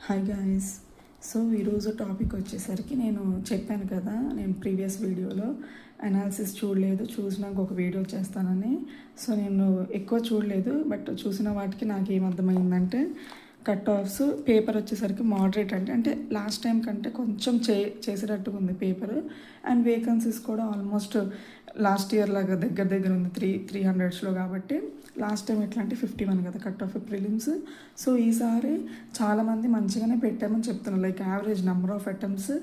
Hi guys. So ఈరోజు topic వచ్చేసరికి నేను చెప్పాను కదా, నేను ప్రీవియస్ వీడియోలో అనాలిసిస్ చూడలేదు, చూసినాక ఒక వీడియో చేస్తానని. సో నేను ఎక్కువ చూడలేదు, బట్ చూసిన వాటికి నాకు ఏమర్థమైందంటే కట్ ఆఫ్స్ పేపర్ వచ్చేసరికి మోడరేట్ అంటే లాస్ట్ టైం కంటే కొంచెం చేసేటట్టుగా ఉంది పేపర్. అండ్ వేకెన్సీస్ కూడా ఆల్మోస్ట్ లాస్ట్ ఇయర్ లాగా దగ్గర ఉంది 300లో. కాబట్టి లాస్ట్ టైం ఎట్లా అంటే 51 కదా కట్ ఆఫ్ ప్రిలిమ్స్. సో ఈసారి చాలామంది మంచిగానే పెట్టామని చెప్తున్నారు. Like average number of attempts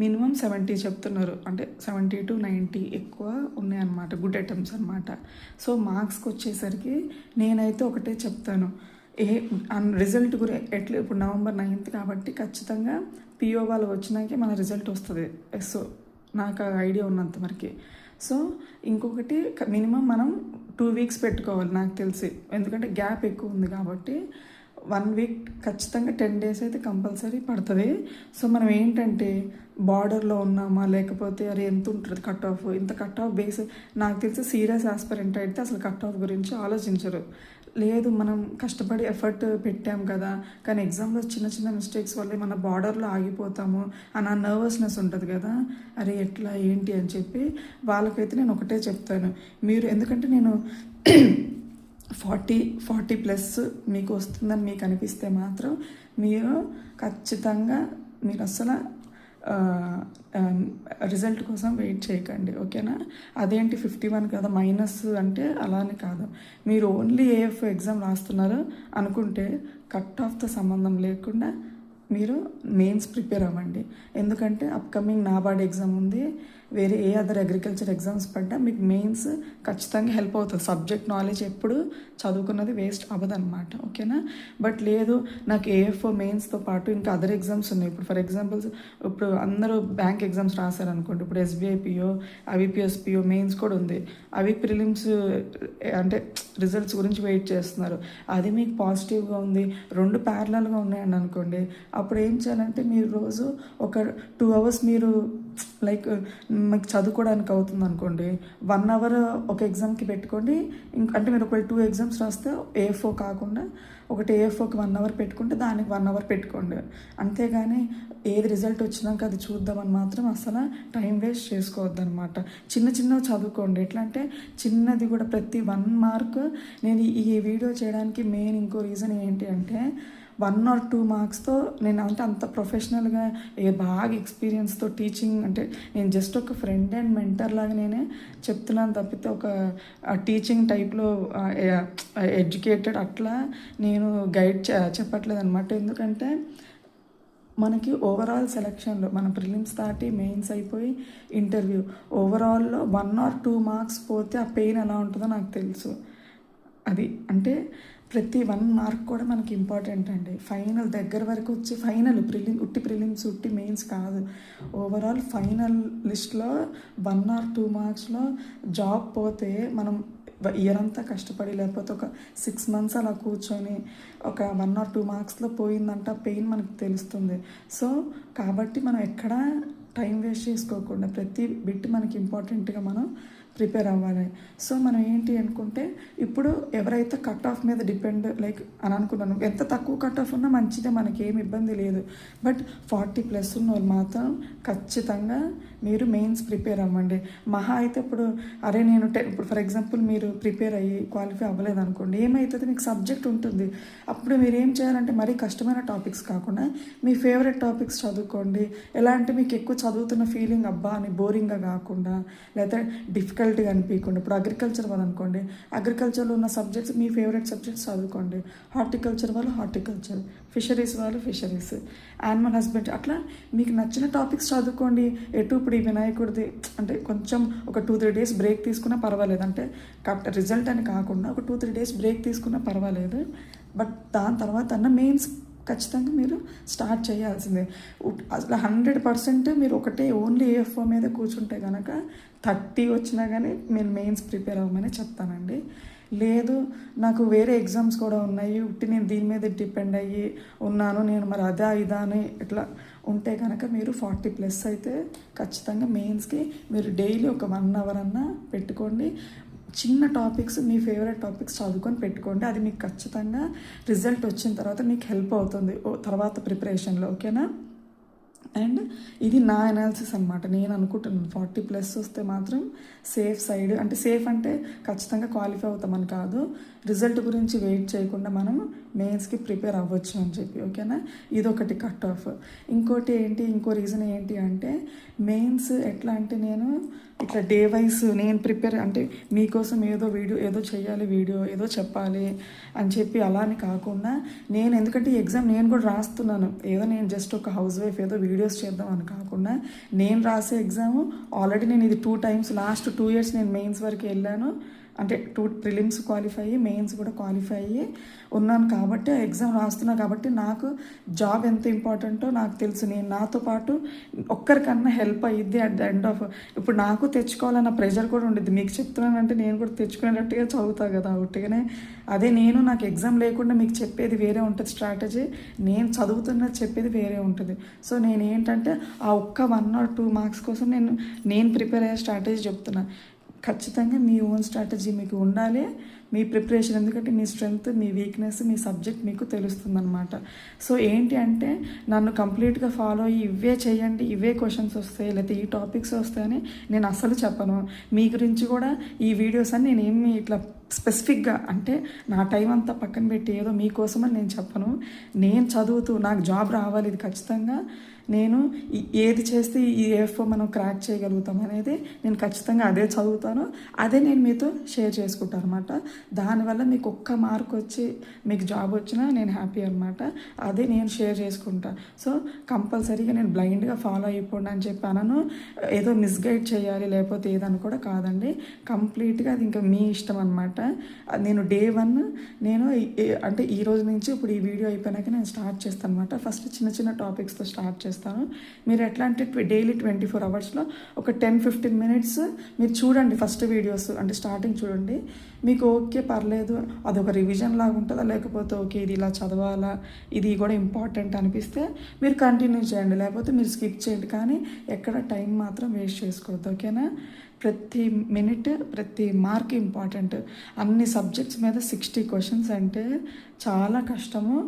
minimum 70 చెప్తున్నారు, అంటే 70 to 90 ఎక్కువ ఉన్నాయన్నమాట, గుడ్ అటెంప్ట్స్ అనమాట. సో మార్క్స్కి వచ్చేసరికి నేనైతే ఒకటే చెప్తాను, రిజల్ట్ ఎట్లా ఇప్పుడు November 9th కాబట్టి ఖచ్చితంగా పిఓ వాళ్ళు వచ్చినాకే మన రిజల్ట్ వస్తుంది. సో నాకు ఐడియా ఉన్నంత వరకు. సో ఇంకొకటి మినిమం మనం 2 weeks పెట్టుకోవాలి నాకు తెలిసి, ఎందుకంటే గ్యాప్ ఎక్కువ ఉంది కాబట్టి 1 week ఖచ్చితంగా 10 days అయితే కంపల్సరీ పడుతుంది. సో మనం ఏంటంటే బార్డర్లో ఉన్నామా లేకపోతే అది ఎంత ఉంటుంది కట్ ఆఫ్, ఇంత కట్ ఆఫ్ బేస్. నాకు తెలిసి సీరియస్ ఆస్పిరెంట్ అయితే అసలు కట్ ఆఫ్ గురించి ఆలోచించరు. లేదు మనం కష్టపడి ఎఫర్ట్ పెట్టాం కదా, కానీ ఎగ్జామ్లో చిన్న మిస్టేక్స్ వల్లే మన బార్డర్లో ఆగిపోతాము అని ఆ నర్వస్నెస్ ఉంటుంది కదా, అరే ఎట్లా ఏంటి అని చెప్పి వాళ్ళకైతే నేను ఒకటే చెప్తాను. మీరు ఎందుకంటే నేను 40+ మీకు వస్తుందని మీకు అనిపిస్తే మాత్రం మీరు ఖచ్చితంగా మీరు అసలు రిజల్ట్ కోసం వెయిట్ చేయకండి, ఓకేనా. అదేంటి 51 కదా మైనస్ అంటే అలానే కాదు. మీరు ఓన్లీ ఏఎఫ్ ఎగ్జామ్ రాస్తున్నారు అనుకుంటే కట్ ఆఫ్తో సంబంధం లేకుండా మీరు మెయిన్స్ ప్రిపేర్ అవ్వండి. ఎందుకంటే అప్కమింగ్ నాబార్డ్ ఎగ్జామ్ ఉంది, వేరే ఏ అదర్ అగ్రికల్చర్ ఎగ్జామ్స్ పడ్డా మీకు మెయిన్స్ ఖచ్చితంగా హెల్ప్ అవుతుంది. సబ్జెక్ట్ నాలెడ్జ్ ఎప్పుడు చదువుకున్నది వేస్ట్ అవ్వదన్నమాట, ఓకేనా. బట్ లేదు నాకు ఏఎఫ్ఓ మెయిన్స్తో పాటు ఇంకా అదర్ ఎగ్జామ్స్ ఉన్నాయి. ఇప్పుడు ఫర్ ఎగ్జాంపుల్ ఇప్పుడు అందరూ బ్యాంక్ ఎగ్జామ్స్ రాశారనుకోండి, ఇప్పుడు SBI PO, IBPS PO mains కూడా ఉంది. అవి ప్రిలిమ్స్ అంటే రిజల్ట్స్ గురించి వెయిట్ చేస్తున్నారు. అది మీకు పాజిటివ్గా ఉంది, 2 ప్యారలల్గా ఉన్నాయండి అనుకోండి, అప్పుడు ఏం చేయాలంటే మీరు రోజు ఒక 2 hours మీరు లైక్ మీకు చదువుకోవడానికి అవుతుంది అనుకోండి, 1 hour ఒక ఎగ్జామ్కి పెట్టుకోండి. అంటే మీరు ఒకవేళ 2 exams రాస్తే ఏఎఫ్ఓ కాకుండా ఒకటి ఏఎఫ్ఓకి 1 hour పెట్టుకుంటే దానికి 1 hour పెట్టుకోండి. అంతేగాని ఏది రిజల్ట్ వచ్చినాక అది చూద్దామని మాత్రం అసలు టైం వేస్ట్ చేసుకోవద్దు అనమాట. చిన్నవి చదువుకోండి. ఎట్లా అంటే చిన్నది కూడా ప్రతి 1 mark. నేను ఈ వీడియో చేయడానికి మెయిన్ ఇంకో రీజన్ ఏంటి అంటే 1 or 2 marksతో నేను అంత ప్రొఫెషనల్గా బాగా ఎక్స్పీరియన్స్తో టీచింగ్ అంటే నేను జస్ట్ ఒక ఫ్రెండ్ అండ్ మెంటర్ లాగా నేనే చెప్తున్నాను తప్పితే ఒక టీచింగ్ టైప్లో ఎడ్యుకేటెడ్ అట్లా నేను గైడ్ చెప్పట్లేదు అనమాట. ఎందుకంటే మనకి ఓవరాల్ సెలక్షన్లో మన ప్రిలిమ్స్ దాటి మెయిన్స్ అయిపోయి ఇంటర్వ్యూ ఓవరాల్లో 1 or 2 marks పోతే ఆ పెయిన్ ఎలా ఉంటుందో నాకు తెలుసు. అది అంటే ప్రతి 1 mark కూడా మనకి ఇంపార్టెంట్ అండి. ఫైనల్ దగ్గర వరకు వచ్చి ఫైనల్ ప్రిలిమ్స్ ఉట్టి మెయిన్స్ కాదు, ఓవరాల్ ఫైనల్ లిస్ట్లో 1 or 2 marksలో జాబ్ పోతే మనం ఇయర్ అంతా కష్టపడి లేకపోతే ఒక 6 months అలా కూర్చొని ఒక 1 or 2 marksలో పోయిందంట పెయిన్ మనకు తెలుస్తుంది. సో కాబట్టి మనం ఎక్కడ టైం వేస్ట్ చేసుకోకుండా ప్రతి బిట్ మనకి ఇంపార్టెంట్గా మనం ప్రిపేర్ అవ్వాలి. సో మనం ఏంటి అనుకుంటే ఇప్పుడు ఎవరైతే కట్ ఆఫ్ మీద డిపెండ్ లైక్ అని అనుకున్నాను, ఎంత తక్కువ కట్ ఆఫ్ ఉన్నా మంచిదే, మనకి ఏమి ఇబ్బంది లేదు. బట్ 40+ ఉన్న వాళ్ళు మాత్రం ఖచ్చితంగా మీరు మెయిన్స్ ప్రిపేర్ అవ్వండి. మహా అయితే ఇప్పుడు అరే నేను ఇప్పుడు ఫర్ ఎగ్జాంపుల్ మీరు ప్రిపేర్ అయ్యి క్వాలిఫై అవ్వలేదు అనుకోండి, ఏమవుతుంది మీకు సబ్జెక్ట్ ఉంటుంది. అప్పుడు మీరు ఏం చేయాలంటే మరీ కష్టమైన టాపిక్స్ కాకుండా మీ ఫేవరెట్ టాపిక్స్ చదువుకోండి. ఎలా అంటే మీకు ఎక్కువ చదువుతున్న ఫీలింగ్ అబ్బా అని బోరింగ్గా కాకుండా లేదా డిఫికల్ట్గా అనిపించకుండా. ఇప్పుడు అగ్రికల్చర్ వాళ్ళు అనుకోండి, అగ్రికల్చర్లో ఉన్న సబ్జెక్ట్స్ మీ ఫేవరెట్ సబ్జెక్ట్స్ చదువుకోండి. హార్టికల్చర్ వాళ్ళు హార్టికల్చర్, ఫిషరీస్ వాళ్ళు ఫిషరీస్, యానిమల్ హస్బెండరీ, అట్లా మీకు నచ్చిన టాపిక్స్ చదువుకోండి. ఇప్పుడు ఈ వినాయకుడిది అంటే కొంచెం ఒక 2-3 days బ్రేక్ తీసుకున్నా పర్వాలేదు, అంటే రిజల్ట్ అని కాకుండా ఒక 2-3 days బ్రేక్ తీసుకున్నా పర్వాలేదు. బట్ దాని తర్వాత అన్న మెయిన్స్ ఖచ్చితంగా మీరు స్టార్ట్ చేయాల్సిందే. అసలు 100% మీరు ఒకటే ఓన్లీ ఏఎఫ్ఓ మీద కూర్చుంటే కనుక 30 వచ్చినా కానీ మీరు మెయిన్స్ ప్రిపేర్ అవ్వమని చెప్తానండి. లేదు నాకు వేరే ఎగ్జామ్స్ కూడా ఉన్నాయి, ఉట్టి నేను దీని మీద డిపెండ్ అయ్యి ఉన్నాను, నేను మరి అదా ఇదా అని ఇట్లా ఉంటే కనుక మీరు 40+ అయితే ఖచ్చితంగా మెయిన్స్కి మీరు డైలీ ఒక 1 hour అన్నా పెట్టుకోండి. చిన్న టాపిక్స్, మీ ఫేవరెట్ టాపిక్స్ చదువుకొని పెట్టుకోండి. అది మీకు ఖచ్చితంగా రిజల్ట్ వచ్చిన తర్వాత మీకు హెల్ప్ అవుతుంది తర్వాత ప్రిపరేషన్లో, ఓకేనా. అండ్ ఇది నా అనాలిసిస్ అనమాట. నేను అనుకుంటున్నాను 40+ వస్తే మాత్రం సేఫ్ సైడ్, అంటే సేఫ్ అంటే ఖచ్చితంగా క్వాలిఫై అవుతామని కాదు, రిజల్ట్ గురించి వెయిట్ చేయకుండా మనం మెయిన్స్కి ప్రిపేర్ అవ్వచ్చు అని చెప్పి, ఓకేనా. ఇదొకటి కట్ ఆఫ్. ఇంకో రీజన్ ఏంటి అంటే మెయిన్స్ ఎట్లా అంటే నేను ఇట్లా డే వైజ్ నేను ప్రిపేర్, అంటే మీకోసం ఏదో చేయాలి, వీడియో ఏదో చెప్పాలి అని చెప్పి అలా అని కాకుండా నేను, ఎందుకంటే ఈ ఎగ్జామ్ నేను కూడా రాస్తున్నాను, ఏదో నేను జస్ట్ ఒక హౌస్ వైఫ్ ఏదో వీడియోస్ చేద్దాం అని కాకుండా నేను రాసే ఎగ్జామ్ ఆల్రెడీ నేను ఇది 2 times లాస్ట్ 2 years నేను మెయిన్స్ వరకు వెళ్ళాను, అంటే 2 ప్రిలిమ్స్ క్వాలిఫై అయ్యి మెయిన్స్ కూడా క్వాలిఫై అయ్యి ఉన్నాను కాబట్టి ఆ ఎగ్జామ్ రాస్తున్నా కాబట్టి నాకు జాబ్ ఎంత ఇంపార్టెంటో నాకు తెలుసు. నేను నాతో పాటు ఒక్కరికన్నా హెల్ప్ అయ్యిద్ది అట్ ద ఎండ్ ఆఫ్. ఇప్పుడు నాకు తెచ్చుకోవాలన్న ప్రెషర్ కూడా ఉండేది. మీకు చెప్తున్నానంటే నేను కూడా తెచ్చుకునేటట్టుగా చదువుతా కదా ఉట్టిగానే. అదే నాకు ఎగ్జామ్ లేకుండా మీకు చెప్పేది వేరే ఉంటుంది స్ట్రాటజీ, నేను చదువుతున్నది చెప్పేది వేరే ఉంటుంది. సో నేను ఏంటంటే ఆ ఒక్క 1 or 2 marks కోసం నేను ప్రిపేర్ అయ్యే స్ట్రాటజీ చెప్తున్నా. ఖచ్చితంగా మీ ఓన్ స్ట్రాటజీ మీకు ఉండాలి, మీ ప్రిపరేషన్, ఎందుకంటే మీ స్ట్రెంగ్త్, మీ వీక్నెస్, మీ సబ్జెక్ట్ మీకు తెలుస్తుందన్నమాట. సో ఏంటి అంటే నన్ను కంప్లీట్గా ఫాలో అయ్యి ఇవే చేయండి, ఇవే క్వశ్చన్స్ వస్తాయి లేకపోతే ఈ టాపిక్స్ వస్తాయని నేను అసలు చెప్పను. మీ గురించి కూడా ఈ వీడియోస్ అని నేనేమి ఇట్లా స్పెసిఫిక్గా, అంటే నా టైం అంతా పక్కన పెట్టి ఏదో మీకోసమని నేను చెప్పను. నేను చదువుతూ నాకు జాబ్ రావాలి, ఇది ఖచ్చితంగా నేను ఏది చేస్తే ఈ ఏఎఫ్ఓ మనం క్రాక్ చేయగలుగుతాం అనేది నేను ఖచ్చితంగా అదే చదువుతాను, అదే నేను మీతో షేర్ చేసుకుంటాను అనమాట. దానివల్ల మీకు ఒక్క మార్క్ వచ్చి మీకు జాబ్ వచ్చినా నేను హ్యాపీ అనమాట. అదే నేను షేర్ చేసుకుంటా. సో కంపల్సరీగా నేను బ్లైండ్గా ఫాలో అయిపోండి అని చెప్పాను, ఏదో మిస్గైడ్ చేయాలి లేకపోతే ఏదని కూడా కాదండి. కంప్లీట్గా అది ఇంకా మీ ఇష్టం అనమాట. నేను day 1 నేను అంటే ఈ రోజు నుంచి ఇప్పుడు ఈ వీడియో అయిపోయినాక నేను స్టార్ట్ చేస్తాను అనమాట. ఫస్ట్ చిన్న టాపిక్స్తో స్టార్ట్ చేస్తాను. మీరు ఎట్లా అంటే డైలీ 24 hours ఒక 10-15 minutes మీరు చూడండి ఫస్ట్ వీడియోస్, అంటే స్టార్టింగ్ చూడండి. మీకు ఓకే పర్లేదు, అదొక రివిజన్ లాగా ఉంటుందా, లేకపోతే ఓకే ఇది ఇలా చదవాలా, ఇది కూడా ఇంపార్టెంట్ అనిపిస్తే మీరు కంటిన్యూ చేయండి, లేకపోతే మీరు స్కిప్ చేయండి. కానీ ఎక్కడ టైం మాత్రం వేస్ట్ చేసుకోవద్దు, ఓకేనా. ప్రతి మినిట్, ప్రతి మార్క్ ఇంపార్టెంట్. అన్ని సబ్జెక్ట్స్ మీద 60 questions అంటే చాలా కష్టము.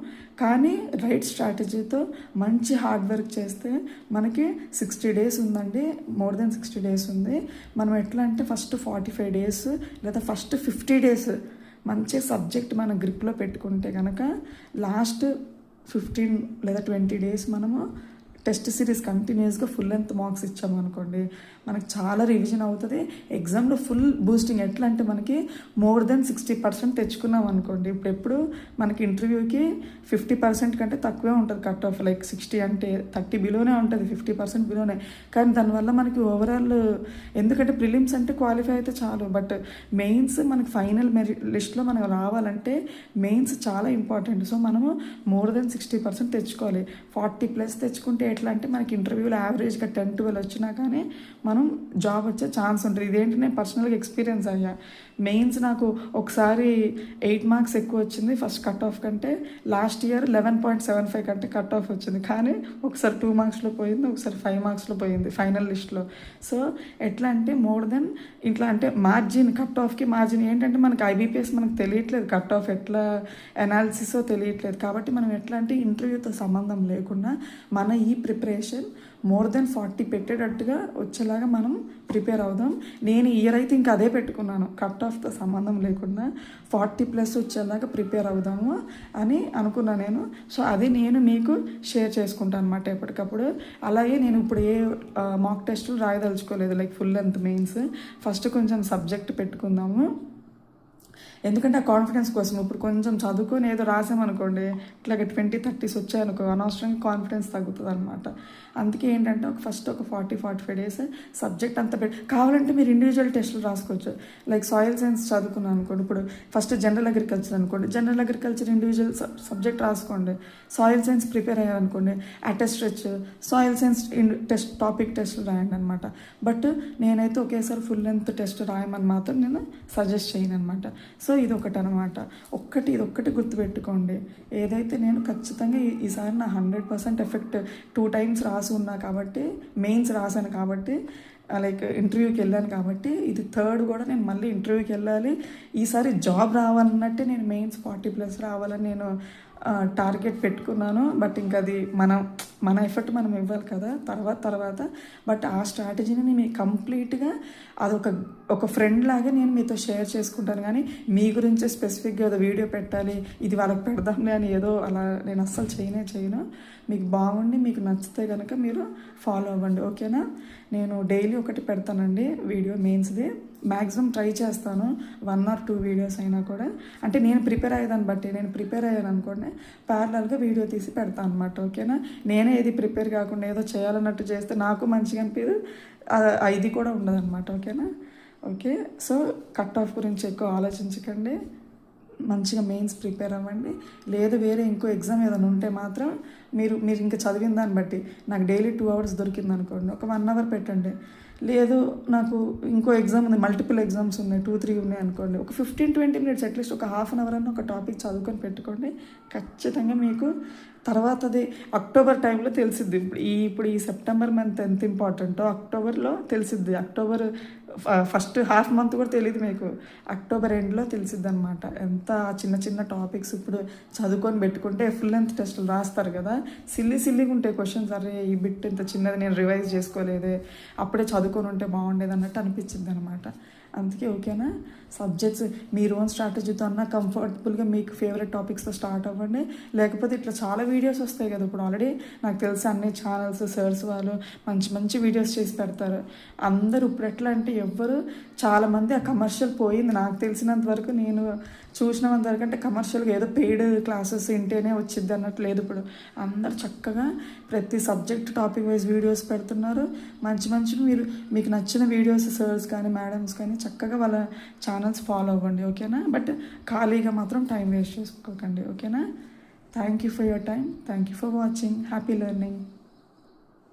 కానీ రైట్ స్ట్రాటజీతో మంచి హార్డ్ వర్క్ చేస్తే మనకి 60 days ఉందండి, మోర్ దెన్ 60 days ఉంది. మనం ఎట్లా అంటే ఫస్ట్ 45 days లేదా ఫస్ట్ 50 days మంచి సబ్జెక్ట్ మన గ్రిప్లో పెట్టుకుంటే కనుక లాస్ట్ 15 లేదా 20 days మనము టెస్ట్ సిరీస్ కంటిన్యూస్గా ఫుల్ లెంత్ మార్క్స్ ఇచ్చామనుకోండి, మనకు చాలా రివిజన్ అవుతుంది. ఎగ్జామ్లో ఫుల్ బూస్టింగ్. ఎట్లా అంటే మనకి మోర్ దెన్ 60% తెచ్చుకున్నాం అనుకోండి. ఇప్పుడు మనకి ఇంటర్వ్యూకి 50% కంటే తక్కువే ఉంటుంది కట్ ఆఫ్, లైక్ 60 అంటే 30 బిలోనే ఉంటుంది, 50% బిలోనే. కానీ దానివల్ల మనకి ఓవరాల్, ఎందుకంటే ప్రిలిమ్స్ అంటే క్వాలిఫై అయితే చాలు, బట్ మెయిన్స్ మనకి ఫైనల్ మెరిట్ లిస్ట్లో మనం రావాలంటే మెయిన్స్ చాలా ఇంపార్టెంట్. సో మనము మోర్ దెన్ 60% తెచ్చుకోవాలి. 40+ తెచ్చుకుంటే ఎట్లా అంటే మనకి ఇంటర్వ్యూలో యావరేజ్గా 10-12 వచ్చినా కానీ మనం జాబ్ వచ్చే ఛాన్స్ ఉంటుంది. ఇదేంటి నేను పర్సనల్గా ఎక్స్పీరియన్స్ అయ్యా. మెయిన్స్ నాకు ఒకసారి 8 marks ఎక్కువ వచ్చింది ఫస్ట్ కట్ ఆఫ్ కంటే. లాస్ట్ ఇయర్ 11.75 కంటే కట్ ఆఫ్ వచ్చింది, కానీ ఒకసారి 2 marksలో పోయింది, ఒకసారి 5 marksలో పోయింది ఫైనల్ లిస్ట్లో. సో ఎట్లా అంటే మోర్ దెన్ ఇట్లా అంటే మార్జిన్, కట్ ఆఫ్కి మార్జిన్ ఏంటంటే మనకి ఐబీపీఎస్ మనకు తెలియట్లేదు, కట్ ఆఫ్ ఎట్లా అనాలిసిసో తెలియట్లేదు. కాబట్టి మనం ఎట్లా అంటే ఇంటర్వ్యూతో సంబంధం లేకుండా మన ఈ ప్రిపరేషన్ మోర్ దెన్ 40 పెట్టేటట్టుగా వచ్చేలాగా మనం ప్రిపేర్ అవుదాం. నేను ఇయర్ అయితే ఇంకా అదే పెట్టుకున్నాను, కట్ ఆఫ్తో సంబంధం లేకుండా 40+ వచ్చేలాగా ప్రిపేర్ అవుదాము అని అనుకున్నాను నేను. సో అది నేను మీకు షేర్ చేసుకుంటాను అనమాట ఎప్పటికప్పుడు. అలాగే నేను ఇప్పుడు ఏ మాక్ టెస్టులు రాయదలుచుకోలేదు, like full length mains. First కొంచెం సబ్జెక్ట్ పెట్టుకుందాము, ఎందుకంటే ఆ కాన్ఫిడెన్స్ కోసం. ఇప్పుడు కొంచెం చదువుకొని ఏదో రాసామనుకోండి, ఇట్లాగే 20-30s వచ్చాయనుకో, అనవసరంగా కాన్ఫిడెన్స్ తగ్గుతుంది అనమాట. అందుకే ఏంటంటే ఫస్ట్ ఒక 40-45 days సబ్జెక్ట్ అంతా కావాలంటే మీరు ఇండివిజువల్ టెస్టులు రాసుకోవచ్చు. లైక్ సాయిల్ సైన్స్ చదువుకున్నాను అనుకోండి, ఇప్పుడు ఫస్ట్ జనరల్ అగ్రికల్చర్ అనుకోండి, జనరల్ అగ్రికల్చర్ ఇండివిజువల్ సబ్జెక్ట్ రాసుకోండి. సాయిల్ సైన్స్ ప్రిపేర్ అయ్యారనుకోండి, అటెస్ట్రెచ్ సాయిల్ సైన్స్ టాపిక్ టెస్టులు రాయండి అనమాట. బట్ నేనైతే ఒకేసారి ఫుల్ లెంత్ టెస్ట్ రాయమని మాత్రం నేను సజెస్ట్ చేయను అనమాట. సో సో ఇది ఒకటి అనమాట. ఇదొక్కటి గుర్తుపెట్టుకోండి. ఏదైతే నేను ఖచ్చితంగా ఈసారి నా 100% ఎఫెక్ట్ 2 టైమ్స్ రాసి ఉన్నా కాబట్టి, మెయిన్స్ రాశాను కాబట్టి, లైక్ ఇంటర్వ్యూకి వెళ్ళాను కాబట్టి, ఇది థర్డ్ కూడా నేను మళ్ళీ ఇంటర్వ్యూకి వెళ్ళాలి. ఈసారి జాబ్ రావాలన్నట్టే నేను మెయిన్స్ 40+ రావాలని నేను టార్గెట్ పెట్టుకున్నాను. బట్ ఇంకా అది మన ఎఫర్ట్ మనం ఇవ్వాలి కదా తర్వాత. బట్ ఆ స్ట్రాటజీని నేను కంప్లీట్గా ఒక ఫ్రెండ్ లాగా నేను మీతో షేర్ చేసుకుంటాను. కానీ మీ గురించే స్పెసిఫిక్గా ఏదో వీడియో పెట్టాలి, ఇది వాళ్ళకి పెడదాంలే అని ఏదో అలా నేను అస్సలు చేయను. మీకు బాగుండి మీకు నచ్చితే కనుక మీరు ఫాలో అవ్వండి, ఓకేనా? నేను డైలీ ఒకటి పెడతానండి వీడియో, మెయిన్స్ది. మ్యాక్సిమం ట్రై చేస్తాను 1 or 2 వీడియోస్ అయినా కూడా. అంటే నేను ప్రిపేర్ అయ్యేదాన్ని బట్టి, నేను ప్రిపేర్ అయ్యాను అనుకోండి ప్యారలల్గా వీడియో తీసి పెడతాను అనమాట, ఓకేనా? నేనే ఏది ప్రిపేర్ కాకుండా ఏదో చేయాలన్నట్టు చేస్తే నాకు మంచిగా అనిపించదు, ఇది కూడా ఉండదన్నమాట, ఓకేనా? ఓకే, సో కట్ ఆఫ్ గురించి ఎక్కువ ఆలోచించకండి, మంచిగా మెయిన్స్ ప్రిపేర్ అవ్వండి. లేదు వేరే ఇంకో ఎగ్జామ్ ఏదైనా ఉంటే మాత్రం మీరు ఇంకా చదివిన దాన్ని బట్టి, నాకు డైలీ 2 hours దొరికింది అనుకోండి, ఒక 1 hour పెట్టండి. లేదు నాకు ఇంకో ఎగ్జామ్ ఉంది, మల్టిపుల్ ఎగ్జామ్స్ ఉన్నాయి, 2-3 ఉన్నాయి అనుకోండి, ఒక 15-20 minutes అట్లీస్ట్ ఒక 1/2 hour అన్న ఒక టాపిక్ చదువుకొని పెట్టుకోండి. ఖచ్చితంగా మీకు తర్వాత అది అక్టోబర్ టైంలో తెలిసిద్ది. ఇప్పుడు ఈ సెప్టెంబర్ మంత్ ఎంత ఇంపార్టెంటో అక్టోబర్లో తెలిసిద్ది. అక్టోబర్ ఫస్ట్ హాఫ్ మంత్ కూడా తెలియదు మీకు, అక్టోబర్ ఎండ్లో తెలిసిద్ది అనమాట. ఎంత చిన్న టాపిక్స్ ఇప్పుడు చదువుకొని పెట్టుకుంటే ఫుల్ లెంత్ టెస్టులు రాస్తారు కదా, సిల్లీగా ఉంటాయి క్వశ్చన్స్. అరే ఈ బిట్ ఇంత చిన్నది నేను రివైజ్ చేసుకోలేదే, అప్పుడే చదువుకొని ఉంటే బాగుండేది అన్నట్టు అనిపించింది అనమాట. అందుకే ఓకేనా, సబ్జెక్ట్స్ మీరు ఓన్ స్ట్రాటజీతో అన్నా కంఫర్టబుల్గా మీకు ఫేవరెట్ టాపిక్స్తో స్టార్ట్ అవ్వండి. లేకపోతే ఇట్లా చాలా వీడియోస్ వస్తాయి కదా, ఇప్పుడు ఆల్రెడీ నాకు తెలిసి అన్ని ఛానల్స్ సర్స్ వాళ్ళు మంచి వీడియోస్ చేసి పెడతారు. అందరూ ఇప్పుడు ఎట్లా అంటే చాలామంది ఆ కమర్షియల్ పోయింది. నాకు తెలిసినంత వరకు, నేను చూసినంత వరకు అంటే కమర్షియల్గా ఏదో పెయిడ్ క్లాసెస్ వింటేనే వచ్చింది అన్నట్టు లేదు. ఇప్పుడు అందరు చక్కగా ప్రతి సబ్జెక్ట్ టాపిక్ వైజ్ వీడియోస్ పెడుతున్నారు. మంచి మీకు నచ్చిన వీడియోస్ సర్స్ కానీ మేడమ్స్ కానీ చక్కగా వాళ్ళ ఛానల్స్ ఫాలో అవ్వండి, ఓకేనా? బట్ ఖాళీగా మాత్రం టైం వేస్ట్ చేసుకోకండి, ఓకేనా? Thank you for your time, thank you for watching, happy learning.